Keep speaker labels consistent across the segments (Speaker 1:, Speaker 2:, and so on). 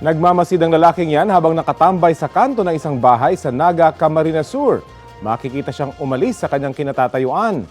Speaker 1: Nagmamasid ang lalaking yan habang nakatambay sa kanto ng isang bahay sa Naga, Camarines Sur. Makikita siyang umalis sa kanyang kinatatayuan.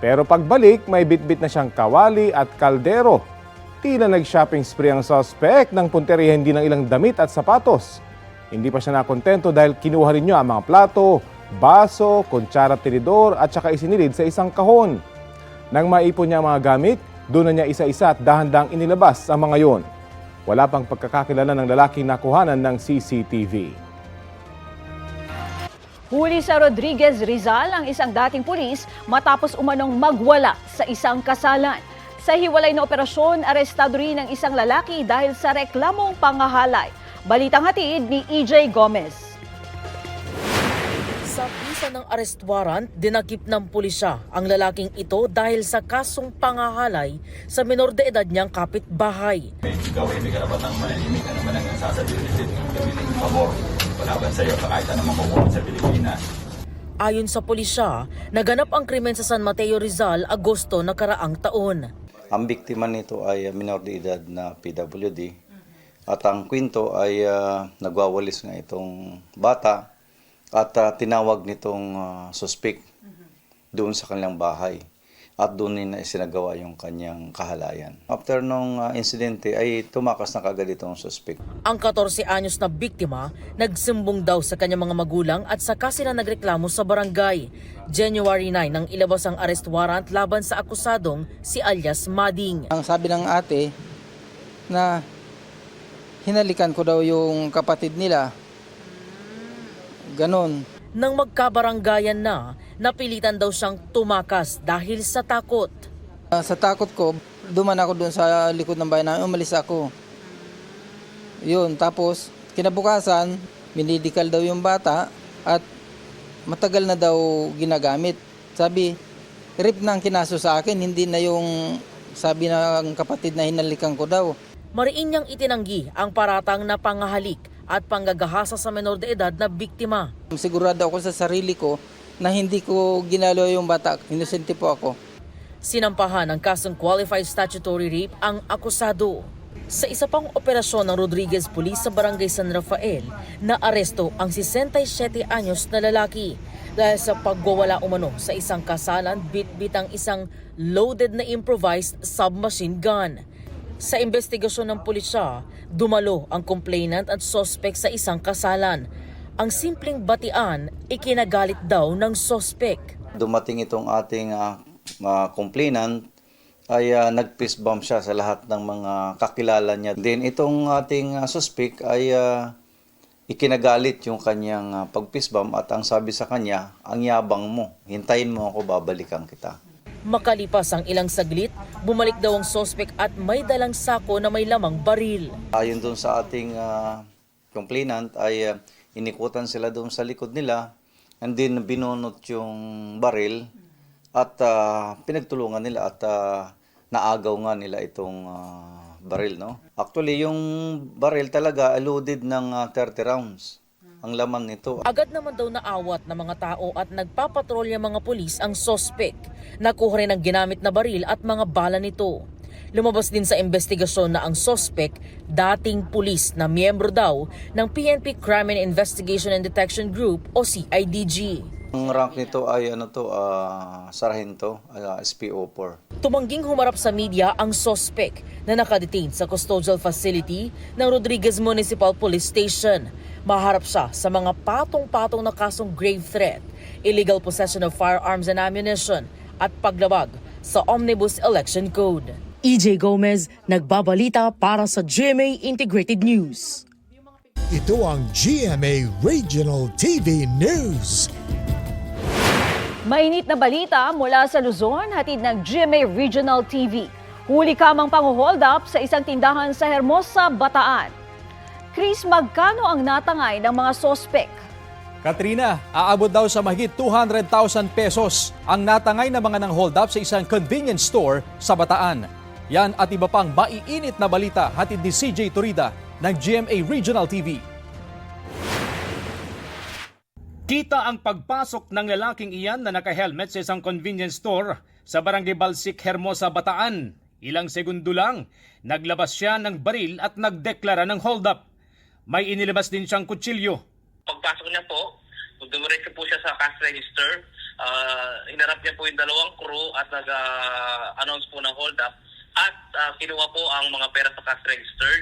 Speaker 1: Pero pagbalik, may bitbit na siyang kawali at kaldero. Tila nag-shopping spree ang suspect ng punterihin din ng ilang damit at sapatos. Hindi pa siya nakontento dahil kinuha rin niya ang mga plato, baso, kutsara at tinidor at saka isinilid sa isang kahon. Nang maipon niya ang mga gamit, doon na niya isa-isa at dahan-dahang inilabas ang mga yon. Wala pang pagkakakilala ng lalaking nakuhanan ng CCTV.
Speaker 2: Huli sa Rodriguez Rizal ang isang dating pulis matapos umanong magwala sa isang kasalan. Sa hiwalay na operasyon, arestado rin ang isang lalaki dahil sa reklamong pangahalay. Balitang hatid ni EJ Gomez.
Speaker 3: Sa bisa ng arrest warrant, dinakip ng pulisya ang lalaking ito dahil sa kasong pangahalay sa menor de edad niyang kapitbahay.
Speaker 4: Ikaw ay may karapatang manahimik ka naman ang nasasabihin ng gamitin ng pabor. Palaban sa iyo, kahit anong makukuha sa Pilipinas.
Speaker 3: Ayon sa pulisya, naganap ang krimen sa San Mateo Rizal, Agosto nakaraang taon.
Speaker 5: Ang biktima nito ay minor de edad na PWD at ang kwento ay nagwawalis nga itong bata at tinawag nitong suspect doon sa kanilang bahay at doon nila isinagawa yung kanyang kahalayan. After nung insidente ay tumakas na kagad itong suspect.
Speaker 3: Ang 14 anyos na biktima nagsimbong daw sa kanyang mga magulang at saka sila nagreklamo sa barangay. January 9 nang ilabas ang arrest warrant laban sa akusadong si alias Mading.
Speaker 6: Ang sabi ng ate na hinalikan ko daw yung kapatid nila. Ganon.
Speaker 3: Nang magkabaranggayan na, napilitan daw siyang tumakas dahil sa takot.
Speaker 6: Sa takot ko, duman ako doon sa likod ng bahay namin, umalis ako. Yun, tapos kinabukasan, minidikal daw yung bata at matagal na daw ginagamit. Sabi, rape na ang kinaso sa akin, hindi na yung sabi ng kapatid na hinalikan ko daw.
Speaker 3: Mariin niyang itinanggi ang paratang na pangahalik at panggagahasa sa menor de edad na biktima.
Speaker 6: Sigurado ako sa sarili ko na hindi ko ginalo yung bata. Inosente po ako.
Speaker 3: Sinampahan ng kasong qualified statutory rape ang akusado. Sa isa pang operasyon ng Rodriguez Police sa Barangay San Rafael, naaresto ang 67 anyos na lalaki dahil sa pagwawala umano sa isang kasalan bitbit ang isang loaded na improvised submachine gun. Sa investigasyon ng pulisya, dumalo ang complainant at suspect sa isang kasalan. Ang simpleng batian, ikinagalit daw ng suspect.
Speaker 5: Dumating itong ating complainant ay nag-fist bump siya sa lahat ng mga kakilala niya. Then itong ating suspect ay ikinagalit yung kanyang pag-fist bump at ang sabi sa kanya, ang yabang mo, hintayin mo ako, babalikan kita.
Speaker 3: Makalipas ang ilang saglit, bumalik daw ang suspect at may dalang sako na may lamang baril.
Speaker 5: Ayon doon sa ating complainant ay inikutan sila doon sa likod nila and then binunot yung baril at pinagtulungan nila at naagaw nga nila itong baril. No? Actually, yung baril talaga loaded ng 30 rounds. Ang laman nito.
Speaker 3: Agad naman daw naawat ng mga tao at nagpapatrolya mga pulis ang suspect. Nakuha rin ang ginamit na baril at mga bala nito. Lumabas din sa investigasyon na ang suspect, dating pulis na miyembro daw ng PNP Crime and Investigation and Detection Group o CIDG.
Speaker 5: Ang rank nito ay sargento, SPO4.
Speaker 3: Tumangging humarap sa media ang suspect na nakadetain sa custodial facility ng Rodriguez Municipal Police Station. Maharap siya sa mga patong-patong na kasong grave threat, illegal possession of firearms and ammunition at paglabag sa Omnibus Election Code. EJ Gomez, nagbabalita para sa GMA Integrated News.
Speaker 7: Ito ang GMA Regional TV News.
Speaker 2: Mainit na balita mula sa Luzon, hatid ng GMA Regional TV. Huli kamang pang-hold up sa isang tindahan sa Hermosa, Bataan. Chris, magkano ang natangay ng mga sospek?
Speaker 8: Katrina, aabot daw sa mahigit 200,000 pesos ang natangay na mga nang hold up sa isang convenience store sa Bataan. Yan at iba pang maiinit na balita hatid ni CJ Turida ng GMA Regional TV.
Speaker 9: Kita ang pagpasok ng lalaking iyan na naka-helmet sa isang convenience store sa Barangay Balsik, Hermosa, Bataan. Ilang segundo lang, naglabas siya ng baril at nagdeklara ng hold-up. May inilabas din siyang kutsilyo.
Speaker 10: Pagpasok niya po, dumiretso po siya sa cash register. Hinarap niya po yung dalawang crew at nag-announce po ng hold-up. At kinuha po ang mga pera sa cash register.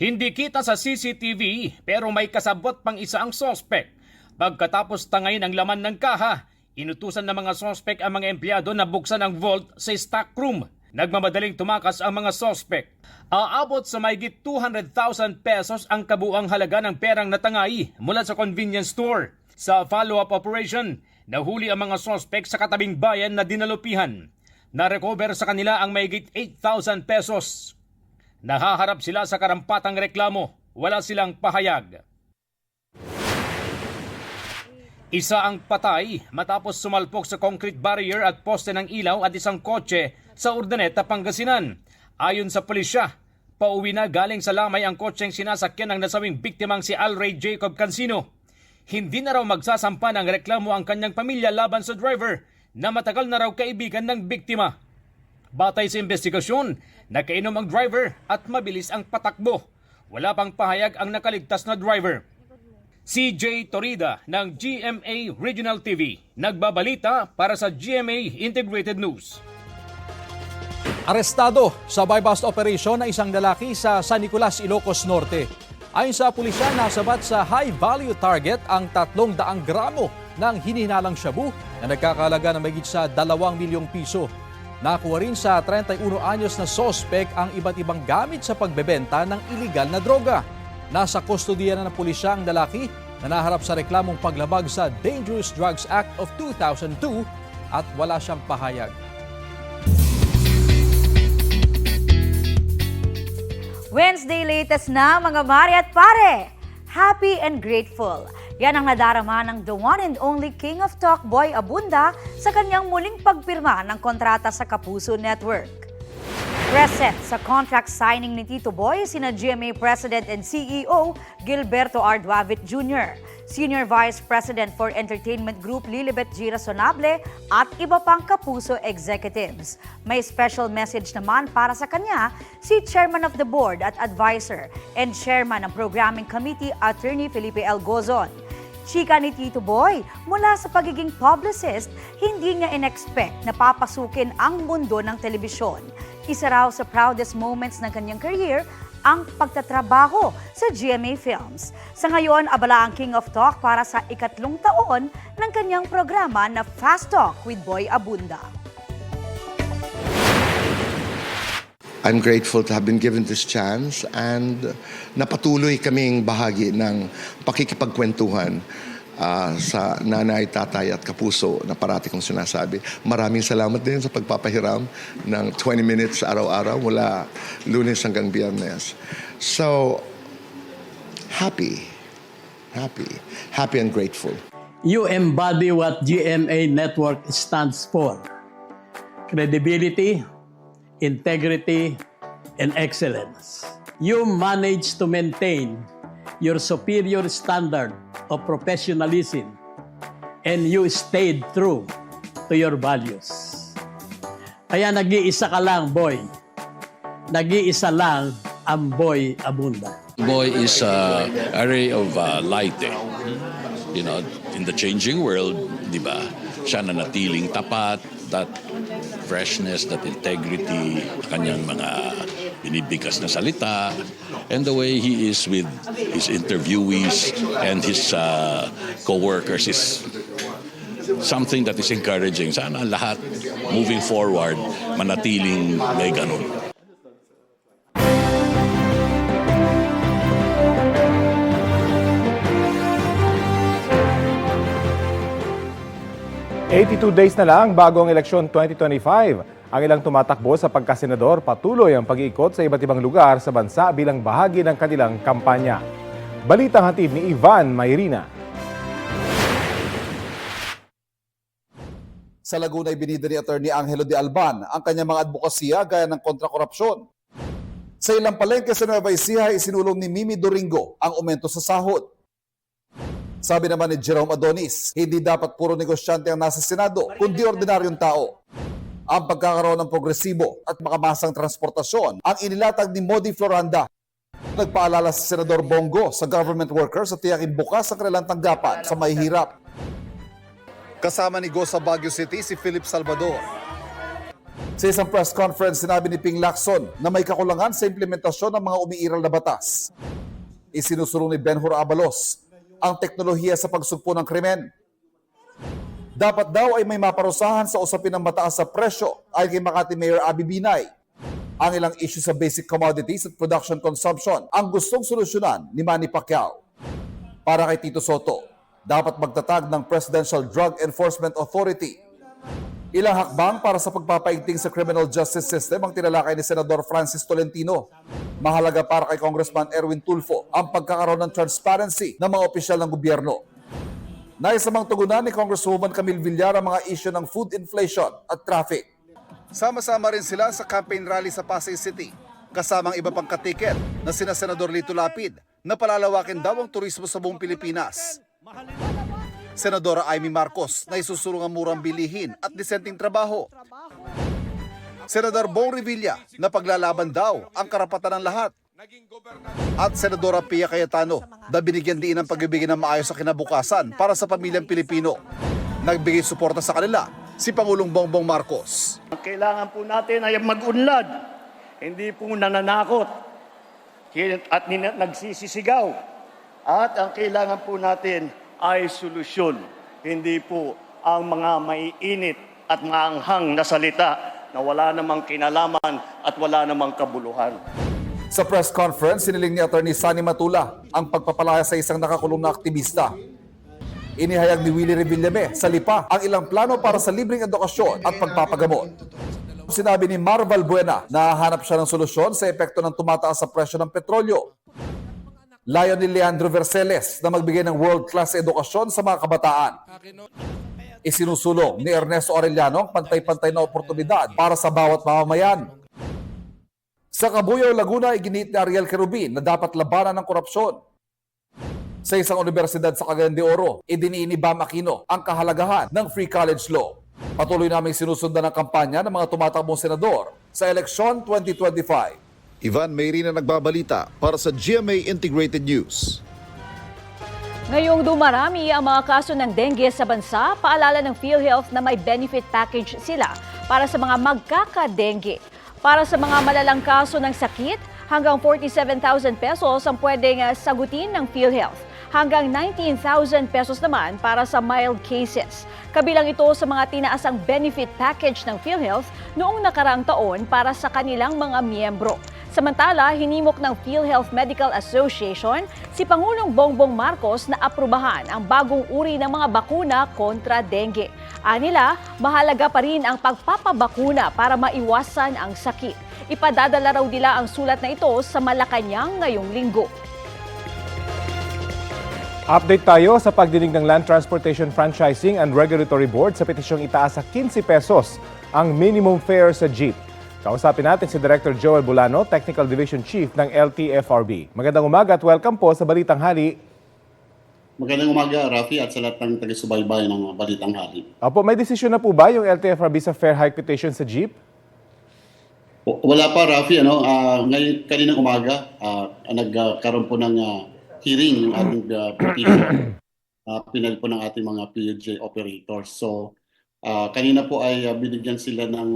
Speaker 9: Hindi kita sa CCTV pero may kasabot pang isa ang sospek. Pagkatapos tangayin ang laman ng kaha, inutusan ng mga sospek ang mga empleyado na buksan ang vault sa stock room. Nagmamadaling tumakas ang mga sospek. Aabot sa mahigit 200,000 pesos ang kabuang halaga ng perang natangay mula sa convenience store. Sa follow-up operation, nahuli ang mga sospek sa katabing bayan na dinalupihan. Na-recover sa kanila ang mahigit 8,000 pesos. Nahaharap sila sa karampatang reklamo. Wala silang pahayag. Isa ang patay matapos sumalpok sa concrete barrier at poste ng ilaw at isang kotse sa Urdaneta, Pangasinan. Ayon sa pulisya, pauwi na galing sa Lamay ang kotseng sinasakyan ng nasawing biktimang si Alray Jacob Cansino. Hindi na raw magsasampa ng reklamo ang kanyang pamilya laban sa driver na matagal na raw kaibigan ng biktima. Batay sa investigasyon, nakainom ang driver at mabilis ang patakbo. Wala pang pahayag ang nakaligtas na driver. CJ Torida ng GMA Regional TV, nagbabalita para sa GMA Integrated News.
Speaker 8: Arestado sa buy-bust operation na isang lalaki sa San Nicolas, Ilocos Norte. Ayon sa pulisya, nasabat sa high-value target ang 300 gramo ng hinihinalang shabu na nagkakalaga ng mahigit sa 2 milyong piso. Nakuha rin sa 31 anyos na sospek ang iba't ibang gamit sa pagbebenta ng iligal na droga. Nasa kustodiya na ng pulisya ang lalaki na naharap sa reklamong paglabag sa Dangerous Drugs Act of 2002 at wala siyang pahayag.
Speaker 11: Wednesday latest na mga mare at pare! Happy and grateful. Yan ang nadarama ng the one and only King of Talk, Boy Abunda, sa kanyang muling pagpirma ng kontrata sa Kapuso Network. Present sa contract signing ni Tito Boy, sina GMA President and CEO Gilberto R. Duavit Jr., Senior Vice President for Entertainment Group Lilibet G. Razonable at iba pang Kapuso executives. May special message naman para sa kanya si Chairman of the Board at Advisor and Chairman ng Programming Committee Attorney Felipe L. Gozon. Chika ni Tito Boy, mula sa pagiging publicist, hindi niya in-expect na papasukin ang mundo ng telebisyon. Isa raw sa proudest moments ng kanyang career ang pagtatrabaho sa GMA Films. Sa ngayon, abala ang King of Talk para sa 3 taon ng kanyang programa na Fast Talk with Boy Abunda.
Speaker 12: I'm grateful to have been given this chance and napatuloy kaming bahagi ng pakikipagkwentuhan sa nanay, tatay at kapuso na parati kong sinasabi. Maraming salamat din sa pagpapahiram ng 20 minutes araw-araw mula Lunes hanggang Biyernes. So, happy and grateful.
Speaker 13: You embody what GMA Network stands for. Credibility, integrity, and excellence. You manage to maintain your superior standard of professionalism and you stayed true to your values. Kaya nag-iisa ka lang, Boy. Nag-iisa lang ang Boy Abunda.
Speaker 14: Boy is a ray of light. You know, in the changing world, di ba? Siya nanatiling tapat, that freshness, that integrity, kanyang mga binibigkas na salita, and the way he is with his interviewees and his co-workers is something that is encouraging. Sana lahat moving forward, manatiling may ganun.
Speaker 1: "82 days na lang bago ang eleksyon 2025. Ang ilang tumatakbo sa pagkasenador patuloy ang pag-iikot sa iba't ibang lugar sa bansa bilang bahagi ng kanilang kampanya. Balitang hatid ni Ivan Mayrina.
Speaker 15: Sa Laguna, ibinida ni Attorney Angelo de Alban ang kanyang mga advokasya gaya ng kontra-korupsyon. Sa ilang palengke sa Nueva Ecija, isinulong ni Mimi Doringo ang aumento sa sahod. Sabi naman ni Jerome Adonis, hindi dapat puro negosyante ang nasa Senado, kundi ordinaryong tao. ang pagkakaroon ng progresibo at makamasang transportasyon ang inilatag ni Modi Floranda. Nagpaalala si Senador Bongo sa government workers at tiyakin bukas ang kanilang tanggapan sa mahihirap. Kasama ni Go sa Baguio City si Philip Salvador. Sa isang press conference, sinabi ni Ping Lacson na may kakulangan sa implementasyon ng mga umiiral na batas. Isinusulong ni Benhur Abalos ang teknolohiya sa pagsugpo ng krimen. Dapat daw ay may maparusahan sa usapin ng mataas sa presyo ay kay Makati Mayor Abby Binay. Ang ilang issue sa basic commodities at production consumption ang gustong solusyonan ni Manny Pacquiao. Para kay Tito Soto, dapat magtatag ng Presidential Drug Enforcement Authority. Ilang hakbang para sa pagpapaigting sa criminal justice system ang tinalakay ni Senador Francis Tolentino. Mahalaga para kay Congressman Erwin Tulfo ang pagkakaroon ng transparency ng mga opisyal ng gobyerno. Naisamang tugunan ni Congresswoman Camille Villar ang mga issue ng food inflation at traffic. Sama-sama rin sila sa campaign rally sa Pasay City, kasamang iba pang katiket na sina Senador Lito Lapid na palalawakin daw ang turismo sa buong Pilipinas. Senadora Amy Marcos na isusulong ang murang bilihin at disenteng trabaho. Senador Bong Revilla na paglalaban daw ang karapatan ng lahat. At Senadora Pia Cayetano na binigyan din ng pagbibigay ng maayos sa kinabukasan para sa pamilyang Pilipino. Nagbigay suporta sa kanila si Pangulong Bongbong Marcos.
Speaker 16: Ang kailangan po natin ay mag-unlad, hindi po nananakot at nagsisisigaw. At ang kailangan po natin ay solusyon, hindi po ang mga maiinit at maanghang na salita na wala namang kinalaman at wala namang kabuluhan.
Speaker 15: Sa press conference, siniling ni Atty. Sunny Matula ang pagpapalaya sa isang nakakulong na aktivista. Inihayag ni Willie Revillame sa Lipa ang ilang plano para sa libreng edukasyon at pagpapagamot. Sinabi ni Marval Buena na hahanap siya ng solusyon sa epekto ng tumataas sa presyo ng petrolyo. Layo ni Leandro Verceles na magbigay ng world-class edukasyon sa mga kabataan. Isinusulong ni Ernesto Arellano ang pantay-pantay na oportunidad para sa bawat mamamayan. Sa Cabuyao, Laguna, iginit ni Ariel Querubin na dapat labanan ng korupsyon. Sa isang universidad sa Cagayan de Oro, idiniin ni Bam Aquino ang kahalagahan ng free college law. Patuloy naming sinusundan ang kampanya ng mga tumatakbong senador sa eleksyon 2025. Ivan Mayri na nagbabalita para sa GMA Integrated News.
Speaker 2: Ngayong dumarami ang mga kaso ng dengue sa bansa, paalala ng PhilHealth na may benefit package sila para sa mga magkaka-dengue. Para sa mga malalang kaso ng sakit, hanggang 47,000 pesos ang pwedeng sagutin ng PhilHealth. Hanggang 19,000 pesos naman para sa mild cases. Kabilang ito sa mga tinaasang benefit package ng PhilHealth noong nakaraang taon para sa kanilang mga miyembro. Samantala, hinimok ng PhilHealth Medical Association si Pangulong Bongbong Marcos na aprubahan ang bagong uri ng mga bakuna kontra dengue. Anila, mahalaga pa rin ang pagpapabakuna para maiwasan ang sakit. Ipadadala raw nila ang sulat na ito sa Malacanang ngayong linggo.
Speaker 1: Update tayo sa pagdinig ng Land Transportation Franchising and Regulatory Board sa petisyong itaas sa 15 pesos ang minimum fare sa jeep. Kausapin natin si Director Joel Bulano, Technical Division Chief ng LTFRB. Magandang umaga at welcome po sa Balitang Hali.
Speaker 17: Magandang umaga, Rafi, at sa lahat ng taga-subaybay ng Balitang Hali.
Speaker 1: Opo, may desisyon na po ba yung LTFRB sa fare hike petition sa jeep?
Speaker 17: Wala pa, Rafi. Ngayon, kaninang umaga, nagkaroon po ng hearing yung ating petition. Pinal po ng ating mga PUJ operators. So, kanina po ay binigyan sila ng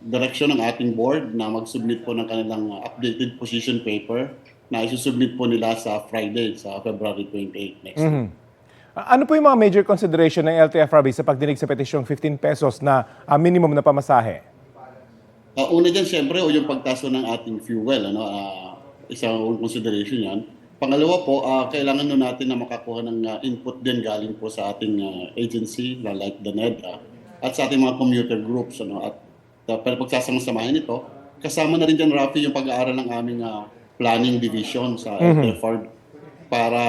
Speaker 17: direksyon ng ating board na mag-submit po ng kanilang updated position paper na isusubmit po nila sa Friday, sa February 28 next week.
Speaker 1: Ano po yung mga major consideration ng LTFRB sa pagdinig sa petisyong 15 pesos na minimum na pamasahe?
Speaker 17: Una dyan, siyempre, yung pagtaso ng ating fuel. Isang consideration yan. Pangalawa po, kailangan nun natin na makakuha ng input din galing po sa ating agency, like the NEDA, at sa ating mga commuter groups. Pero pagsasama-samahin ito, kasama na rin dyan, Rafi, yung pag-aaral ng aming planning division sa LTFRB para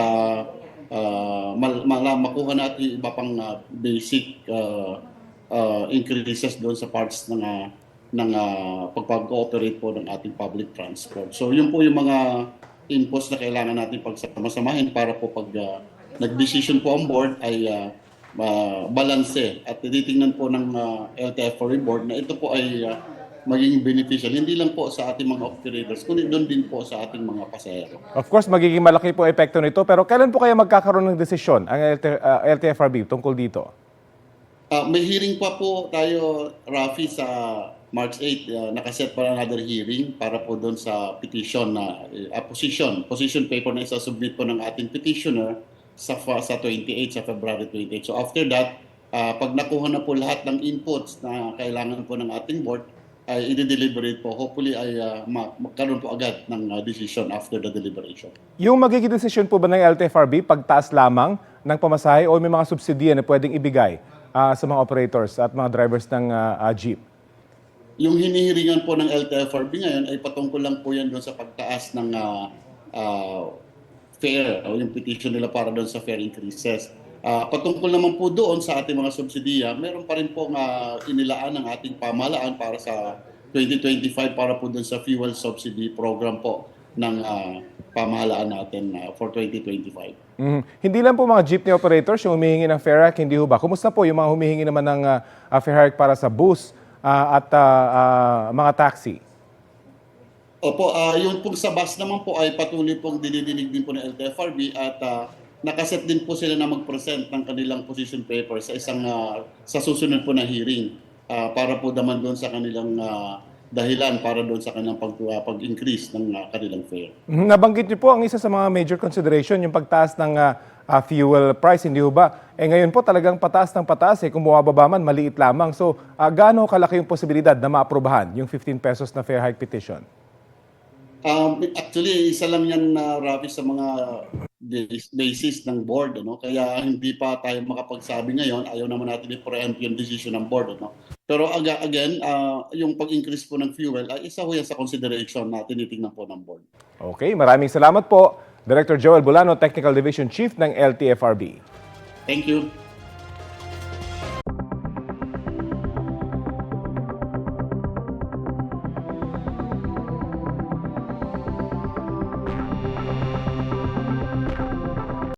Speaker 17: makuha natin iba pang basic increases doon sa parts ng pagpag-cooperate po ng ating public transport. So yun po yung mga inputs na kailangan natin pagsama-samahin para po pag nag-decision po ang board ay balanse at titingnan po ng LTFRB board na ito po ay magiging beneficial hindi lang po sa ating mga operators kundi doon din po sa ating mga pasahero.
Speaker 1: Of course, magiging malaki po epekto nito, pero kailan po kaya magkakaroon ng desisyon ang LTFRB tungkol dito?
Speaker 17: May hearing pa po tayo, Rafi, sa March 8. Nakaset pa another hearing para po doon sa petition na position paper na isasubmit po ng ating petitioner sa 28 sa February 28. So after that, pag nakuha na po lahat ng inputs na kailangan po ng ating board, ay i-deliberate po. Hopefully ay magkaroon po agad ng decision after the deliberation.
Speaker 1: Yung magiging desisyon po ba ng LTFRB, pagtaas lamang ng pamasahe o may mga subsidiya na pwedeng ibigay sa mga operators at mga drivers ng jeep?
Speaker 17: Yung hinihiringan po ng LTFRB ngayon ay patungkol lang po yan doon sa pagtaas ng fare o yung petition nila para doon sa fare increases. Patungkol naman po doon sa ating mga subsidiya, meron pa rin po inilaan ng ating pamahalaan para sa 2025 para po doon sa fuel subsidy program po ng pamahalaan natin for 2025.
Speaker 1: Hindi lang po mga jeepney operators yung humihingi ng fare hike, hindi ho ba? Kumusta po yung mga humihingi naman ng fare hike para sa bus at mga taxi?
Speaker 17: Opo, yung po sa bus naman po ay patuloy pong dinidinig din po ng LTFRB at nakaset din po sila na mag-present ng kanilang position paper sa sa susunod po na hearing para po naman doon sa kanilang dahilan para doon sa kanilang pag-increase ng kanilang fare.
Speaker 1: Nabanggit niyo po ang isa sa mga major consideration, yung pagtaas ng fuel price, hindi ho ba? Ngayon po talagang pataas ng pataas, kung bumababa man, maliit lamang. So, gaano kalaki yung posibilidad na maaprubahan yung 15 pesos na fare hike petition?
Speaker 17: Actually, isa lang yan na Rafi sa mga basis ng board. Kaya hindi pa tayo makapagsabi ngayon. Ayaw naman natin i-preempt yung decision ng board. Pero again, yung pag-increase po ng fuel ay isa ho yan sa consideration na tinitingnan po ng board.
Speaker 1: Okay, maraming salamat po. Director Joel Bulano, Technical Division Chief ng LTFRB.
Speaker 17: Thank you.